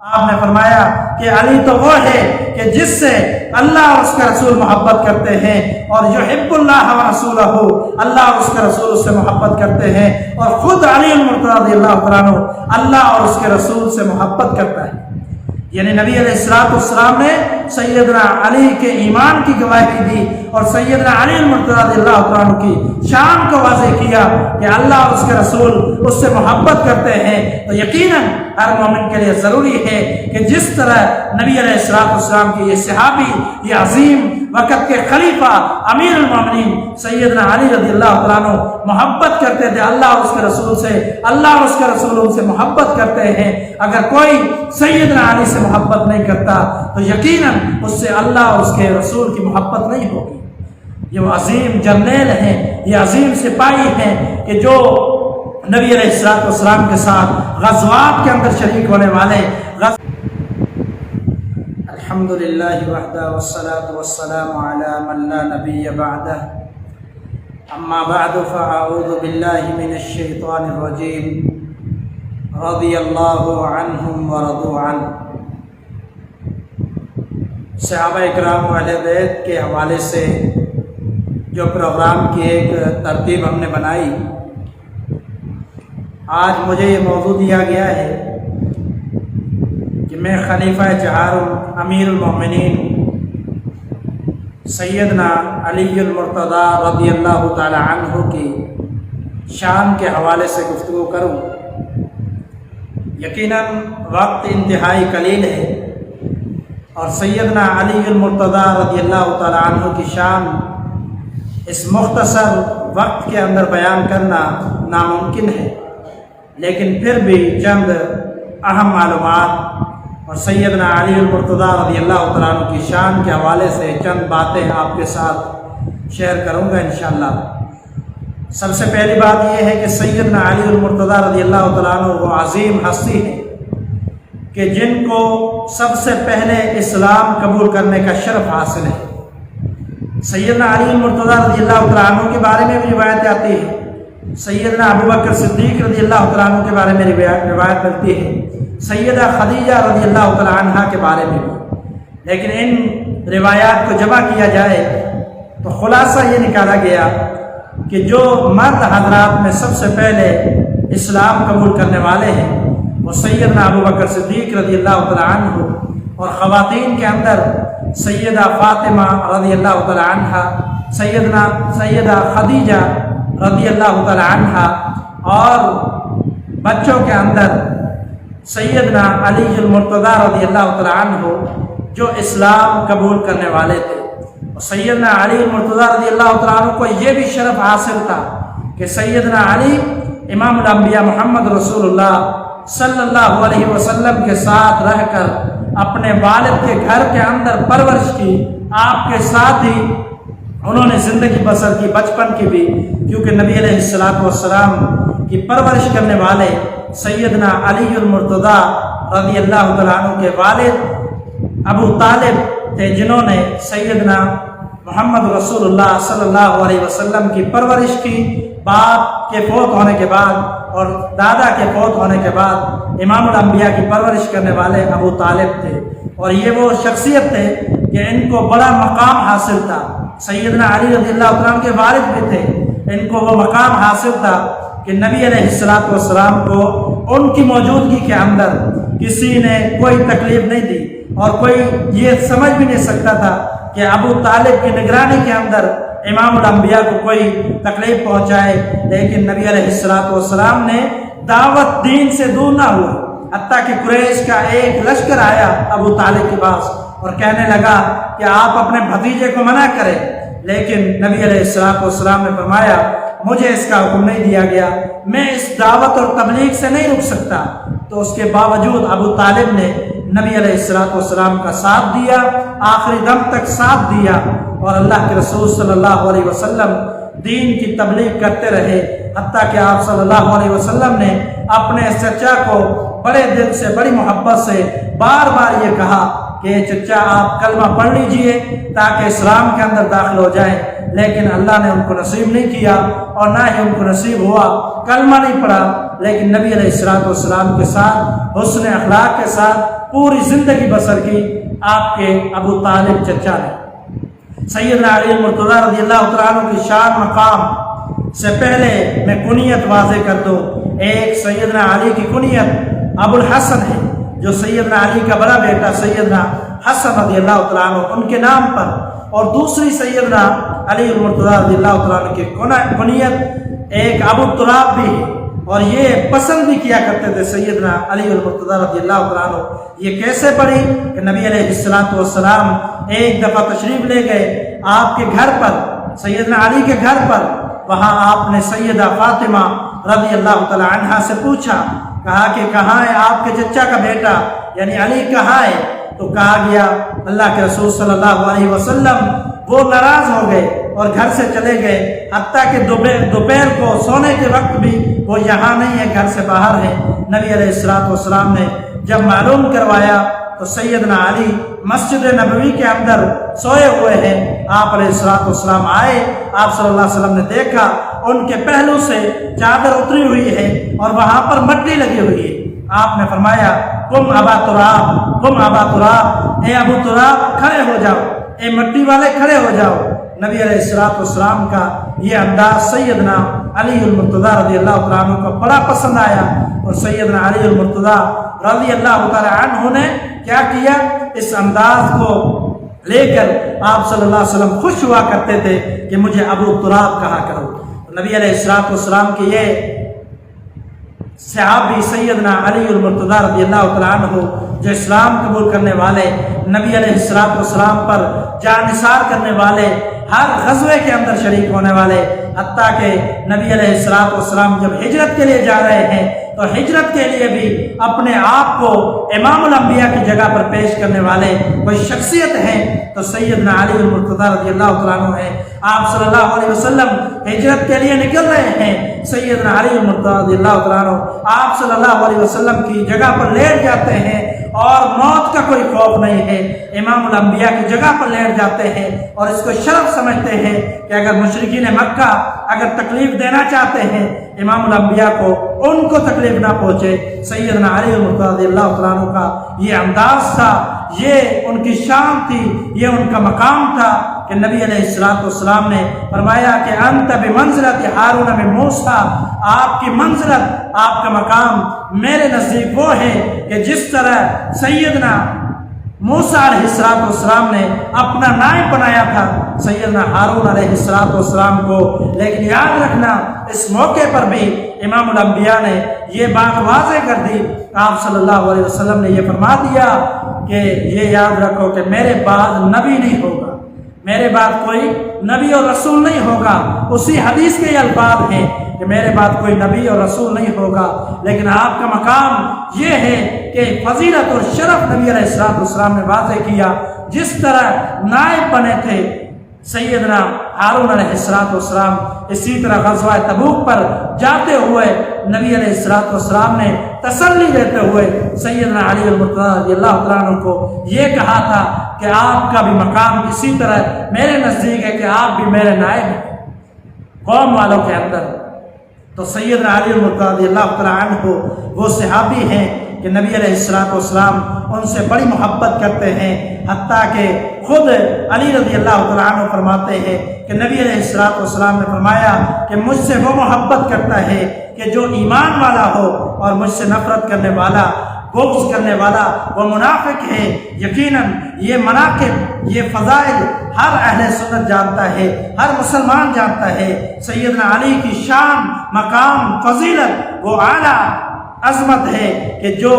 آپ نے فرمایا کہ علی تو وہ ہے کہ جس سے اللہ اور اس کے رسول محبت کرتے ہیں، اور یحب اللہ و رسولہ، اللہ اور اس کے رسول اس سے محبت کرتے ہیں، اور خود علی المرتضی رضی اللہ تعالیٰ عنہ اللہ اور اس کے رسول سے محبت کرتا ہے۔ یعنی نبی علیہ السلام نے سیدنا علی کے ایمان کی گواہی دی اور سیدنا علی المرتضی رضی اللہ تعالیٰ عنہ کی شان کو واضح کیا کہ اللہ اور اس کے رسول اس سے محبت کرتے ہیں۔ تو یقیناً ہر مومن کے لیے ضروری ہے کہ جس طرح نبی علیہ السلام کی یہ صحابی، یہ عظیم وقت کے خلیفہ امیر المومنین سیدنا علی رضی اللہ تعالیٰ عنہ محبت کرتے تھے اللہ اور اس کے رسول سے، اللہ اور اس کے رسول ان سے محبت کرتے ہیں، اگر کوئی سیدنا علی سے محبت نہیں کرتا تو یقیناً اس سے اللہ اور اس کے رسول کی محبت نہیں ہوگی۔ یہ وہ عظیم جرنیل ہیں، یہ عظیم سپاہی ہیں کہ جو نبی علیہ السلام کے ساتھ غزوات کے اندر شریک ہونے والے۔ الحمدللہ وحدہ والصلاة والسلام علی من لا نبی بعدہ، اما بعد فاعوذ باللہ من الشیطان الرجیم، رضی اللہ عنہم ورضوا عنہ۔ صحابہ اکرام و اہل بیت کے حوالے سے جو پروگرام کی ایک ترتیب ہم نے بنائی، آج مجھے یہ موضوع دیا گیا ہے کہ میں خلیفہ چہارم امیر المومنین سیدنا علی المرتضی رضی اللہ تعالی عنہ کی شان کے حوالے سے گفتگو کروں۔ یقیناً وقت انتہائی قلیل ہے اور سیدنا علی المرتضی رضی اللہ تعالی عنہ کی شان اس مختصر وقت کے اندر بیان کرنا ناممکن ہے، لیکن پھر بھی چند اہم معلومات اور سیدنا علی المرتضی رضی اللہ تعالیٰ عنہ کی شان کے حوالے سے چند باتیں آپ کے ساتھ شیئر کروں گا انشاءاللہ۔ سب سے پہلی بات یہ ہے کہ سیدنا علی المرتضی رضی اللہ تعالیٰ عنہ وہ عظیم ہستی ہے کہ جن کو سب سے پہلے اسلام قبول کرنے کا شرف حاصل ہے۔ سیدنا علی المرتضی رضی اللہ تعالیٰ عنہ کے بارے میں بھی روایت آتی ہے، سیدنا ابوبکر صدیق رضی اللہ تعالیٰ عنہ کے بارے میں روایت ملتی ہے، سیدہ خدیجہ رضی اللہ تعالیٰ عنہ کے بارے میں بھی۔ لیکن ان روایات کو جمع کیا جائے تو خلاصہ یہ نکالا گیا کہ جو مرد حضرات میں سب سے پہلے اسلام قبول کرنے والے ہیں وہ سیدنا ابوبکر صدیق رضی اللہ تعالیٰ عنہ، اور خواتین کے اندر سیدہ فاطمہ رضی اللہ تعالیٰ عنہ، سیدہ خدیجہ رضی اللہ تعالیٰ عنہ، اور بچوں کے اندر سیدنا علی المرتضی رضی اللہ تعالیٰ عنہ جو اسلام قبول کرنے والے تھے۔ اور سیدنا علی المرتضی رضی اللہ تعالیٰ عنہ کو یہ بھی شرف حاصل تھا کہ سیدنا علی امام الانبیاء محمد رسول اللہ صلی اللہ علیہ وسلم کے ساتھ رہ کر اپنے والد کے گھر کے اندر پرورش کی، آپ کے ساتھ ہی انہوں نے زندگی بسر کی، بچپن کی بھی، کیونکہ نبی علیہ السلام کی پرورش کرنے والے سیدنا علی المرتضی رضی اللہ تعالیٰ عنہ کے والد ابو طالب تھے، جنہوں نے سیدنا محمد رسول اللہ صلی اللہ علیہ وسلم کی پرورش کی۔ باپ کے فوت ہونے کے بعد اور دادا کے فوت ہونے کے بعد امام الانبیاء کی پرورش کرنے والے ابو طالب تھے، اور یہ وہ شخصیت تھے کہ ان کو بڑا مقام حاصل تھا۔ سیدنا علی رضی اللہ تعالیٰ عنہ کے والد بھی تھے، ان کو وہ مقام حاصل تھا کہ نبی علیہ السلام کو ان کی موجودگی کے اندر کسی نے کوئی تکلیف نہیں دی، اور کوئی یہ سمجھ بھی نہیں سکتا تھا کہ ابو طالب کی نگرانی کے اندر امام الانبیاء کو کوئی تکلیف پہنچائے۔ لیکن نبی علیہ السلام نے دعوت دین سے دور نہ ہوا، حتیٰ کہ قریش کا ایک لشکر آیا ابو طالب کے پاس اور کہنے لگا کہ آپ اپنے بھتیجے کو منع کریں، لیکن نبی علیہ السلام نے فرمایا مجھے اس کا حکم نہیں دیا گیا، میں اس دعوت اور تبلیغ سے نہیں رک سکتا۔ تو اس کے باوجود ابو طالب نے نبی علیہ السلام کا ساتھ دیا، آخری دم تک ساتھ دیا، اور اللہ کے رسول صلی اللہ علیہ وسلم دین کی تبلیغ کرتے رہے، حتیٰ کہ آپ صلی اللہ علیہ وسلم نے اپنے چچا کو بڑے دل سے، بڑی محبت سے بار بار یہ کہا کہ چچا آپ کلمہ پڑھ لیجئے تاکہ اسلام کے اندر داخل ہو جائیں، لیکن اللہ نے ان کو نصیب نہیں کیا اور نہ ہی ان کو نصیب ہوا، کلمہ نہیں پڑھا۔ لیکن نبی علیہ السلام کے ساتھ حسن اخلاق کے ساتھ پوری زندگی بسر کی آپ کے ابو طالب چچا نے۔ سیدنا علی المرتضیٰ رضی اللہ تعالیٰ عنہ کی شان مقام سے پہلے میں کنیت واضح کر دوں۔ ایک سیدنا علی کی کنیت ابو الحسن ہے، جو سیدنا علی کا بڑا بیٹا سیدنا حسن رضی اللہ تعالیٰ عنہ ان کے نام پر، اور دوسری سیدنا علی المرتضیٰ رضی اللہ تعالیٰ عنہ کی کنیت ایک ابو تراب بھی ہے، اور یہ پسند بھی کیا کرتے تھے سیدنا علی المرتضیٰ رضی اللہ تعالیٰ عنہ۔ یہ کیسے پڑی کہ نبی علیہ السلام ایک دفعہ تشریف لے گئے آپ کے گھر پر، سیدنا علی کے گھر پر۔ وہاں آپ نے سیدہ فاطمہ رضی اللہ تعالی عنہا سے پوچھا، کہا کہ کہاں ہے آپ کے چچا کا بیٹا یعنی علی، کہاں ہے؟ تو کہا گیا اللہ کے رسول صلی اللہ علیہ وسلم وہ ناراض ہو گئے اور گھر سے چلے گئے، حتیٰ کہ دوپہر کو سونے کے وقت بھی وہ یہاں نہیں ہے، گھر سے باہر ہے۔ نبی علیہ السلام نے جب معلوم کروایا تو سیدنا علی مسجد نبوی کے اندر سوئے ہوئے ہیں۔ آپ علیہ السلام آئے، آپ صلی اللہ علیہ وسلم نے دیکھا ان کے پہلو سے چادر اتری ہوئی ہے اور وہاں پر مٹی لگی ہوئی ہے۔ آپ نے فرمایا قم ابا تراب، قم ابا تراب، اے ابو تراب کھڑے ہو جاؤ، اے مٹی والے کھڑے ہو جاؤ۔ نبی علیہ السلام کا یہ انداز سیدنا علی المرتضیٰ رضی اللہ تعالیٰ عنہ کو بڑا پسند آیا، اور سیدنا علی المرتضیٰ رضی اللہ تعالیٰ عنہ نے کیا کیا، اس انداز کو لے کر آپ صلی اللہ علیہ وسلم خوش ہوا کرتے تھے کہ مجھے ابو تراب کہا کرو۔ نبی علیہ السلام کی یہ صحابی سیدنا علی المرتضیٰ رضی اللہ تعالیٰ عنہ جو اسلام قبول کرنے والے، نبی علیہ السلام پر جان نثار کرنے والے، ہر غزوے کے اندر شریک ہونے والے، حتیٰ کہ نبی علیہ السلام جب ہجرت کے لیے جا رہے ہیں تو ہجرت کے لیے بھی اپنے آپ کو امام الانبیاء کی جگہ پر پیش کرنے والے کوئی شخصیت ہیں تو سیدنا علی المرتضیٰ رضی اللہ تعالیٰ عنہ ہیں۔ آپ صلی اللہ علیہ وسلم ہجرت کے لیے نکل رہے ہیں، سیدنا علی المرتضیٰ رضی اللہ تعالیٰ عنہ آپ صلی اللہ علیہ وسلم کی جگہ پر لیٹ جاتے ہیں اور موت کا کوئی خوف نہیں ہے، امام الانبیاء کی جگہ پر لیٹ جاتے ہیں، اور اس کو شرف سمجھتے ہیں کہ اگر مشرکین مکہ اگر تکلیف دینا چاہتے ہیں امام الانبیاء کو، ان کو تکلیف نہ پہنچے۔ سیدنا علی المرتضیٰ رضی اللہ تعالیٰ عنہ کا یہ انداز تھا، یہ ان کی شان تھی، یہ ان کا مقام تھا کہ نبی علیہ السلام نے فرمایا کہ انت بمنزلت ہارون من موسیٰ، آپ کی منزلت، آپ کا مقام میرے نزدیک وہ ہے کہ جس طرح سیدنا موسیٰ علیہ السلام نے اپنا نائب بنایا تھا سیدنا ہارون علیہ السلام کو۔ لیکن یاد رکھنا اس موقع پر بھی امام الانبیاء نے یہ بات واضح کر دی، آپ صلی اللہ علیہ وسلم نے یہ فرما دیا کہ یہ یاد رکھو کہ میرے بعد نبی نہیں ہوگا، میرے بعد کوئی نبی اور رسول نہیں ہوگا۔ اسی حدیث کے یہ الفاظ ہیں کہ میرے بعد کوئی نبی اور رسول نہیں ہوگا، لیکن آپ کا مقام یہ ہے کہ فضیلت اور شرف نبی علیہ السلام نے واضح کیا۔ جس طرح نائب بنے تھے سیدنا ہارون علیہ السلام، اسی طرح غزوہ تبوک پر جاتے ہوئے نبی علیہ السلام نے تسلی دیتے ہوئے سیدنا علی المرتضیٰ رضی اللہ تعالیٰ عنہ کو یہ کہا تھا کہ آپ کا بھی مقام اسی طرح میرے نزدیک ہے کہ آپ بھی میرے نائب ہیں قوم والوں کے اندر۔ تو سیدنا علی المرتضیٰ رضی اللہ تعالیٰ عنہ وہ صحابی ہیں کہ نبی علیہ السلام ان سے بڑی محبت کرتے ہیں، حتیٰ کہ خود علی رضی اللہ تعالیٰ عنہ فرماتے ہیں کہ نبی علیہ السلام نے فرمایا کہ مجھ سے وہ محبت کرتا ہے کہ جو ایمان والا ہو، اور مجھ سے نفرت کرنے والا، بغض کرنے والا وہ منافق ہے۔ یقیناً یہ مناقب، یہ فضائل ہر اہل سنت جانتا ہے، ہر مسلمان جانتا ہے۔ سیدنا علی کی شان، مقام، فضیلت وہ اعلیٰ عظمت ہے کہ جو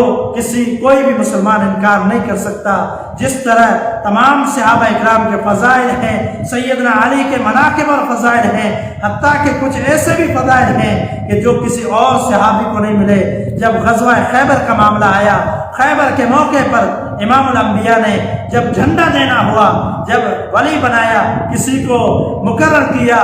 کوئی بھی مسلمان انکار نہیں کر سکتا۔ جس طرح تمام صحابہ اکرام کے فضائل ہیں، سیدنا علی کے مناقب اور فضائل ہیں، حتیٰ کہ کچھ ایسے بھی فضائل ہیں کہ جو کسی اور صحابی کو نہیں ملے۔ جب غزوہ خیبر کا معاملہ آیا، خیبر کے موقع پر امام الانبیاء نے جب جھنڈا دینا ہوا، جب ولی بنایا، کسی کو مقرر کیا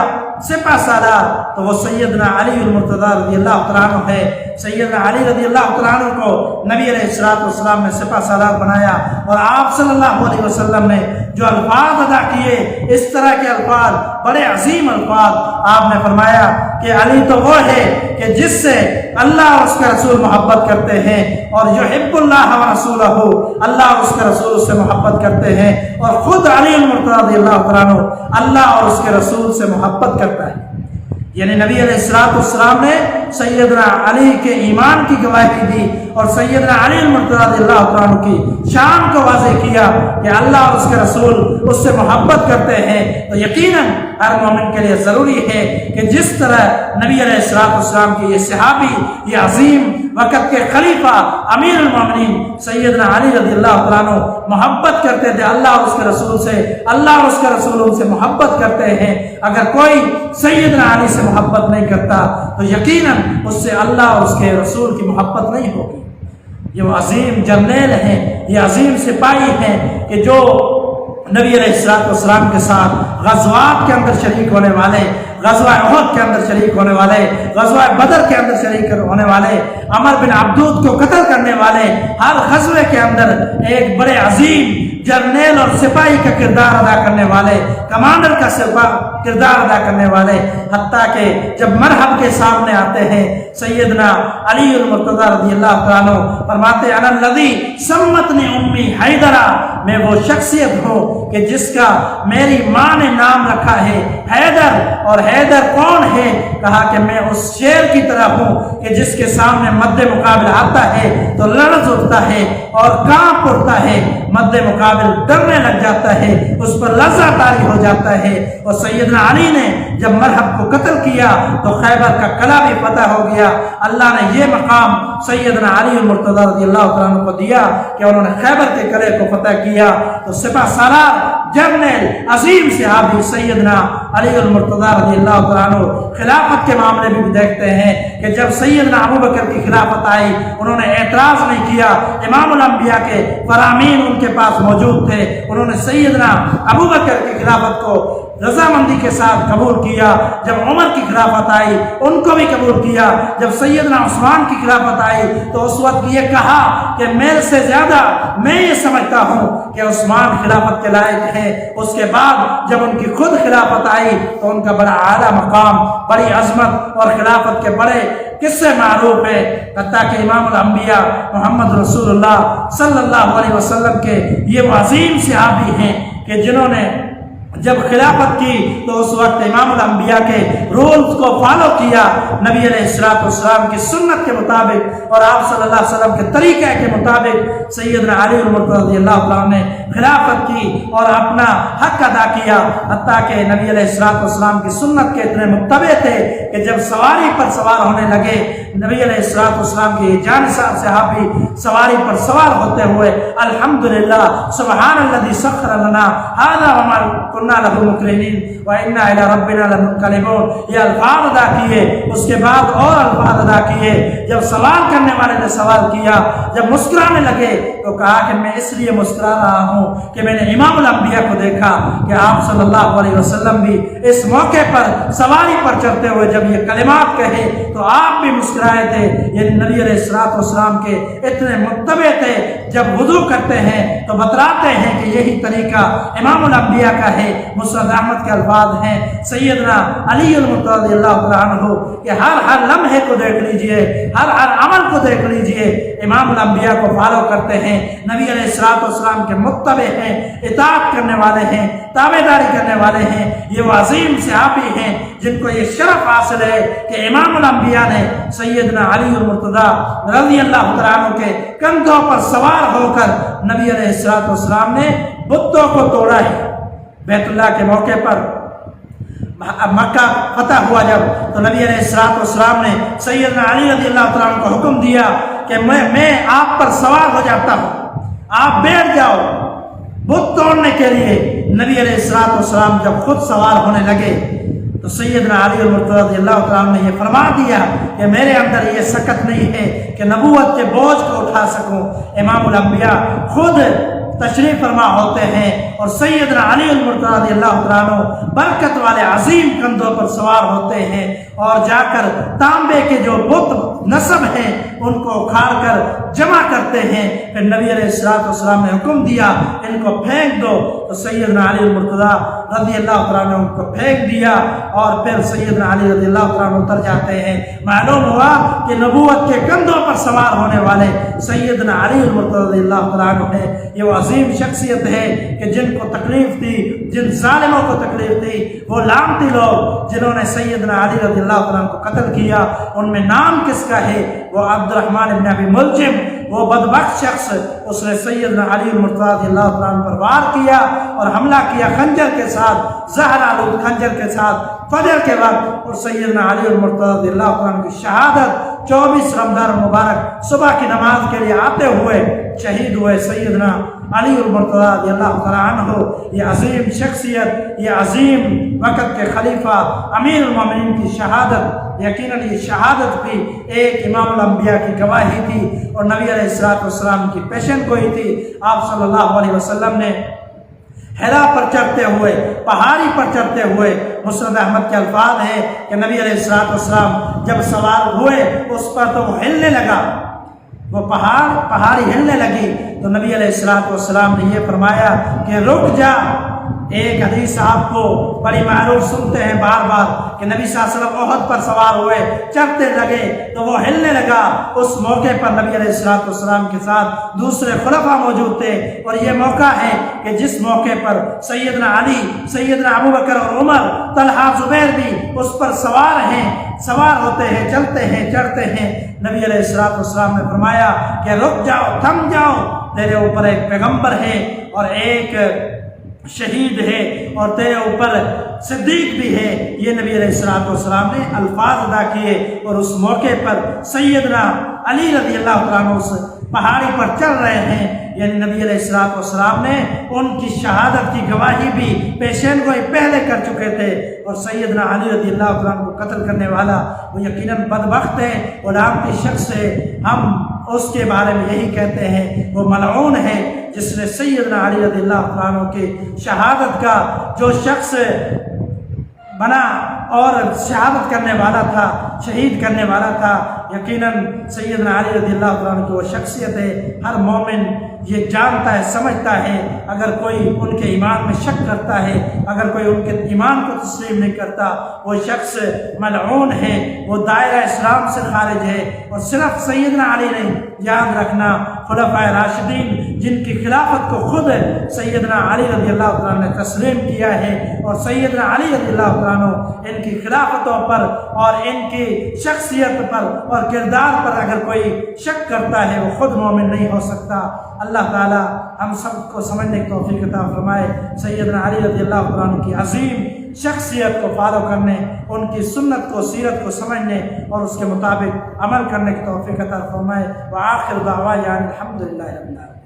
سپہ سالار، تو وہ سیدنا علی المرتضیٰ رضی اللہ تعالیٰ عنہ ہے۔ سیدنا علی رضی اللہ تعالیٰ عنہ کو نبی علیہ السلام نے سپہ سالار بنایا، اور آپ صلی اللہ علیہ وسلم نے جو الفاظ ادا کیے، اس طرح کے الفاظ، بڑے عظیم الفاظ، آپ نے فرمایا کہ علی تو وہ ہے کہ جس سے اللہ اور اس کے رسول محبت کرتے ہیں، اور یحب اللہ و رسولہ، اللہ اور اس کے رسول سے محبت کرتے ہیں، اور خود علی المرتضی رضی اللہ عنہ اللہ اور اس کے رسول سے محبت کرتا ہے۔ یعنی نبی علیہ السلام نے سیدنا علی کے ایمان کی گواہی دی اور سیدنا علی المرتضی رضی اللہ عنہ کی شان کو واضح کیا کہ اللہ اور اس کے رسول اس سے محبت کرتے ہیں۔ تو یقیناً ہر مومن کے لیے ضروری ہے کہ جس طرح نبی علیہ السلام کی یہ صحابی، یہ عظیم وقت کے خلیفہ امیر المومنین سیدنا علی رضی اللہ عنہ محبت کرتے تھے اللہ اور اس کے رسول سے، اللہ اور اس کے رسول ان سے محبت کرتے ہیں۔ اگر کوئی سیدنا علی سے محبت نہیں کرتا تو یقیناً اس سے اللہ اور اس کے رسول کی محبت نہیں ہوگی۔ یہ وہ عظیم جرنیل ہیں، یہ عظیم سپاہی ہیں کہ جو نبی علیہ السلام کے ساتھ غزوات کے اندر شریک ہونے والے، غزوہ احد کے اندر شریک ہونے والے، غزوہ بدر کے اندر شریک ہونے والے، عمر بن عبدود کو قتل کرنے والے، ہر غزوے کے اندر ایک بڑے عظیم جرنیل اور سپاہی کا کردار ادا کرنے والے، کمانڈر کا کردار ادا کرنے والے، حتیٰ کہ جب مرحب کے سامنے آتے ہیں سیدنا علی المرتضی رضی اللہ عنہ فرماتے انا الذی سمتنی امی حیدرہ، میں وہ شخصیت ہوں کہ جس کا میری ماں نے نام رکھا ہے حیدر، اور حیدر کون ہے؟ کہا کہ میں اس شیر کی طرح ہوں کہ جس کے سامنے مد مقابل آتا ہے تو لرز اٹھتا ہے اور کانپ اٹھتا ہے، مد مقابل ڈرنے لگ جاتا ہے، اس پر لرزہ طاری ہو جاتا ہے۔ اور سیدنا علی نے جب مرحب کو قتل کیا تو خیبر کا قلعہ بھی فتح ہو گیا۔ اللہ نے یہ مقام سیدنا علی المرتضی رضی اللہ عنہ کو دیا کہ انہوں نے خیبر کے قلعے کو فتح کیا۔ تو سپہ سالار جرنیل عظیم صحابی سیدنا علی المرتضی رضی اللہ عنہ خلافت کے معاملے میں بھی دیکھتے ہیں کہ جب سیدنا ابو بکر کی خلافت آئی انہوں نے اعتراض نہیں کیا، امام الانبیاء کے فرامین ان کے پاس موجود تھے، انہوں نے سیدنا ابو بکر کی خلافت کو رضامندی کے ساتھ قبول کیا۔ جب عمر کی خلافت آئی ان کو بھی قبول کیا۔ جب سیدنا عثمان کی خلافت آئی تو اس وقت یہ کہا کہ میرے سے زیادہ میں یہ سمجھتا ہوں کہ عثمان خلافت کے لائق ہیں۔ اس کے بعد جب ان کی خود خلافت آئی تو ان کا بڑا اعلیٰ مقام، بڑی عظمت اور خلافت کے بڑے قصے معروف ہے، حتیٰ کہ امام الانبیاء محمد رسول اللہ صلی اللہ علیہ وسلم کے یہ وہ عظیم صحابی ہیں کہ جنہوں نے جب خلافت کی تو اس وقت امام الانبیاء کے رولز کو فالو کیا، نبی علیہ السلام کی سنت کے مطابق اور آپ صلی اللہ علیہ وسلم کے طریقے کے مطابق سیدنا علی المرتضی رضی اللہ عنہ نے خلافت کی اور اپنا حق ادا کیا۔ حتیٰ کہ نبی علیہ السلام کی سنت کے اتنے متبع تھے کہ جب سواری پر سوار ہونے لگے، نبی علیہ السلام کی جانشاہ صحابی سواری پر سوار ہوتے ہوئے الحمدللہ سبحان الذی سخر لنا ھذا وما كنا له مقرنین وانا الی ربنا لمنقلبون، یہ الفاظ ادا کیے۔ اس کے بعد اور الفاظ ادا کیے۔ جب سوال کرنے والے نے سوال کیا، جب مسکرانے لگے تو کہا کہ میں اس لیے مسکرا رہا ہوں کہ میں نے امام الانبیاء کو دیکھا کہ آپ صلی اللہ علیہ وسلم بھی اس موقع پر سواری پر چڑھتے ہوئے جب یہ کلمات کہے تو آپ بھی مسکرائے تھے۔ یہ نبی علیہ السلام کے اتنے متبع تھے، جب وضو کرتے ہیں تو بتلاتے ہیں کہ یہی طریقہ امام الانبیاء کا ہے۔ مسند احمد کے الفاظ ہیں سیدنا علی المرتضی رضی اللہ عنہ کہ ہر لمحے کو دیکھ لیجئے، ہر عمل کو دیکھ لیجئے، امام الانبیاء کو فالو کرتے ہیں، نبی علیہ السلام کے متبع ہیں، اطاعت کرنے والے ہیں، تابعداری کرنے والے ہیں۔ یہ وہ عظیم صحابی ہیں جن کو یہ شرف حاصل ہے کہ امام الانبیاء نے سیدنا علی المرتضی رضی اللہ عنہ کے کندھوں پر سوار ہو کر نبی علیہ السلام نے بتوں کو توڑا ہے۔ بیت اللہ کے موقع پر مکہ فتح ہوا جب تو نبی علیہ السلام نے سیدنا علی رضی اللہ عنہ کو حکم دیا کہ میں آپ پر سوار ہو جاتا ہوں، آپ بیٹھ جاؤ بت توڑنے کے لیے۔ نبی علیہ السلام جب خود سوار ہونے لگے تو سیدنا علی المرتضی رضی اللہ عنہ نے یہ فرما دیا کہ میرے اندر یہ سکت نہیں ہے کہ نبوت کے بوجھ کو اٹھا سکوں۔ امام الانبیاء خود تشریف فرما ہوتے ہیں اور سیدنا علی المرتضی رضی اللہ عنہ برکت والے عظیم کندھوں پر سوار ہوتے ہیں اور جا کر تانبے کے جو بت نصب ہیں ان کو اکھاڑ کر جمع کرتے ہیں۔ پھر نبی علیہ السلام نے حکم دیا ان کو پھینک دو، تو سیدنا علی المرتضیٰ رضی اللہ تعالیٰ نے ان کو پھینک دیا، اور پھر سیدنا علی رضی اللہ تعالیٰ اتر جاتے ہیں۔ معلوم ہوا کہ نبوت کے کندھوں پر سوار ہونے والے سیدنا علی المرتضیٰ رضی اللہ تعالیٰ عنہ ہے۔ یہ وہ عظیم شخصیت ہے کہ جن کو تکلیف تھی، جن ظالموں کو تکلیف تھی، وہ لعنتی لوگ جنہوں نے سیدنا علی رضی اللہ تعالیٰ عنہ کو قتل کیا، ان میں نام کس کا ہے؟ وہ عبد الرحمن بن ابی ملجم، وہ بدبخت شخص، اس نے سیدنا علی المرتضیٰ رضی اللہ تعالیٰ عنہ پر وار کیا اور حملہ کیا خنجر کے ساتھ، زہر آلود خنجر کے ساتھ فجر کے وقت، اور سیدنا علی المرتضیٰ رضی اللہ تعالیٰ عنہ کی شہادت 24 رمضان مبارک صبح کی نماز کے لیے آتے ہوئے شہید ہوئے سیدنا علی المرتضیٰ رضی اللہ تعالیٰ عنہ۔ یہ عظیم شخصیت، یہ عظیم وقت کے خلیفہ امیر المومنین کی شہادت، یقیناً یہ شہادت بھی ایک امام الانبیاء کی گواہی تھی اور نبی علیہ السلام کی پیشن گوئی تھی۔ آپ صلی اللہ علیہ وسلم نے حرا پر چڑھتے ہوئے، پہاڑی پر چڑھتے ہوئے، مسند احمد کے الفاظ ہیں کہ نبی علیہ السلام جب سوار ہوئے اس پر تو وہ ہلنے لگا، وہ پہاڑی ہلنے لگی، تو نبی علیہ السلام نے یہ فرمایا کہ رک جا۔ ایک حدیث آپ کو بڑی معروف سنتے ہیں بار بار کہ نبی صلی اللہ علیہ وسلم احد پر سوار ہوئے، چڑھتے لگے تو وہ ہلنے لگا۔ اس موقع پر نبی علیہ السلام کے ساتھ دوسرے خلفاء موجود تھے، اور یہ موقع ہے کہ جس موقع پر سیدنا علی، سیدنا ابوبکر اور عمر، طلحہ، زبیر بھی اس پر سوار ہوتے ہیں، چلتے ہیں، چڑھتے ہیں۔ نبی علیہ السلام نے فرمایا کہ رک جاؤ، تھم جاؤ، تیرے اوپر ایک پیغمبر ہے اور ایک شہید ہے اور تیرے اوپر صدیق بھی ہے۔ یہ نبی علیہ السلام نے الفاظ ادا کیے، اور اس موقع پر سیدنا علی رضی اللہ تعالیٰ عنہ اس پہاڑی پر چل رہے ہیں، یعنی نبی علیہ السلام نے ان کی شہادت کی گواہی بھی پیشین گوئی پہلے کر چکے تھے، اور سیدنا علی رضی اللہ تعالیٰ عنہ کو قتل کرنے والا وہ یقیناً بدبخت ہے، غلامتی شخص ہے۔ ہم اس کے بارے میں یہی کہتے ہیں وہ ملعون ہے جس نے سیدنا علی رضی اللہ تعالیٰ عنہ کی شہادت کا جو شخص بنا اور شہادت کرنے والا تھا، شہید کرنے والا تھا، یقیناً سیدنا علی رضی اللہ تعالیٰ عنہ کی وہ شخصیت ہے۔ ہر مومن یہ جانتا ہے، سمجھتا ہے، اگر کوئی ان کے ایمان میں شک کرتا ہے، اگر کوئی ان کے ایمان کو تسلیم نہیں کرتا، وہ شخص ملعون ہے، وہ دائرہ اسلام سے خارج ہے۔ اور صرف سیدنا علی نہیں، یاد رکھنا خلفائے راشدین جن کی خلافت کو خود سیدنا علی رضی اللہ تعالیٰ نے تسلیم کیا ہے، اور سیدنا علی رضی اللہ تعالیٰ ان کی خلافتوں پر اور ان کی شخصیت پر اور کردار پر اگر کوئی شک کرتا ہے وہ خود مومن نہیں ہو سکتا۔ اللہ تعالی ہم سب کو سمجھنے کی توفیق عطا فرمائے، سیدنا علی رضی اللہ تعالیٰ عنہ کی عظیم شخصیت کو فالو کرنے، ان کی سنت کو، سیرت کو سمجھنے اور اس کے مطابق عمل کرنے کی توفیق عطا فرمائے۔ وآخر دعوانا الحمدللہ رب العالمین۔